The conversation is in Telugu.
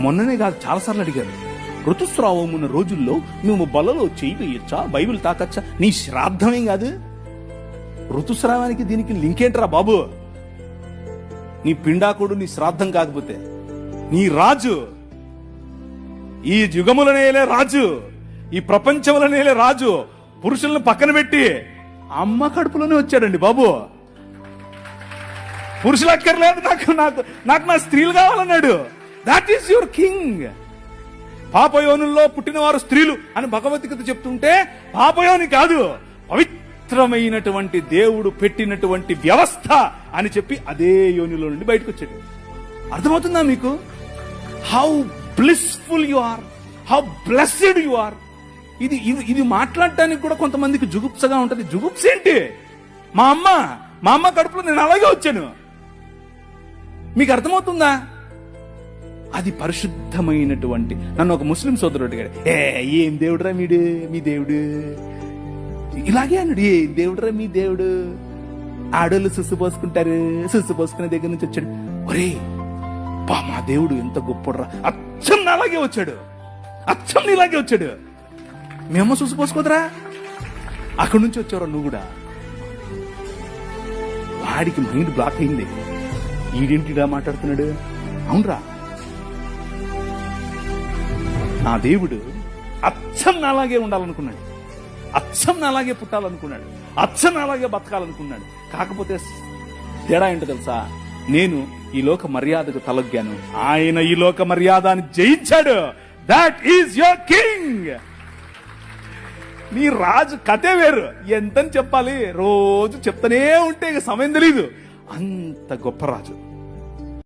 మొన్ననే కాదు, చాలాసార్లు అడిగారు. ఋతుస్రావం ఉన్న రోజుల్లో మేము బలలో చేయి వేయొచ్చా, బైబిల్ తాకచ్చా? నీ శ్రాద్ధమేం కాదు. ఋతుస్రావానికి దీనికి లింక్ ఏంట్రా బాబు? నీ పిండాకుడు నీ శ్రాద్ధం కాకపోతే, నీ రాజు, ఈ యుగములనేలే రాజు, ఈ ప్రపంచములనేలే రాజు పురుషులను పక్కన పెట్టి అమ్మ కడుపులోనే వచ్చాడండి బాబు. పురుషులు అక్కర్లేదు, నాకు నాకు నాకు నా స్త్రీలు కావాలన్నాడు. That is your king. పాపయోనుల్లో పుట్టినవారు స్త్రీలు అని భగవద్గీత చెప్తుంటే, పాపయోని కాదు, పవిత్రమైనటువంటి దేవుడు పెట్టినటువంటి వ్యవస్థ అని చెప్పి అదే యోనిలో నుండి బయటకు వచ్చాడు. అర్థమవుతుందా మీకు? How blissful you are, how blessed you are. ఇది మాట్లాడటానికి కూడా కొంతమందికి జుగుప్సగా ఉంటది. జుగుప్స ఏంటి? మా అమ్మ కడుపులో నేను అలాగే వచ్చాను. మీకు అర్థమవుతుందా? అది పరిశుద్ధమైనటువంటి. నన్ను ఒక ముస్లిం సోదరుడు అడిగాడు, ఏం దేవుడురా మీ దేవుడు? ఇలాగే అన్నాడు, ఏం దేవుడురా మీ దేవుడు? ఆడోళ్ళు సుస్సు పోసుకుంటారు, సుస్సు పోసుకునే దగ్గర నుంచి వచ్చాడు. ఒరే బా, మా దేవుడు ఎంత గొప్పడురా, అచ్చం అలాగే వచ్చాడు, అచ్చం ఇలాగే వచ్చాడు. మేమో సుస్సు పోసుకోదరా, అక్కడి నుంచి వచ్చావురా నువ్వు కూడా. వాడికి మైండ్ బ్లాక్ అయింది. ఈడేంటిడా మాట్లాడుతున్నాడు? అవునరా, నా దేవుడు అచ్చం నాలాగే ఉండాలనుకున్నాడు, అచ్చం నాలాగే పుట్టాలనుకున్నాడు, అచ్చం నాలాగే బతకాలనుకున్నాడు. కాకపోతే తేడా ఏంటో తెలుసా? నేను ఈ లోక మర్యాదకు తలొగ్గాను, ఆయన ఈ లోక మర్యాదను జయించాడు. That is your king. నీ రాజు కథే వేరు. ఎంతని చెప్పాలి? రోజు చెప్తానే ఉంటే ఇక సమయం తెలీదు. అంత గొప్ప రాజు.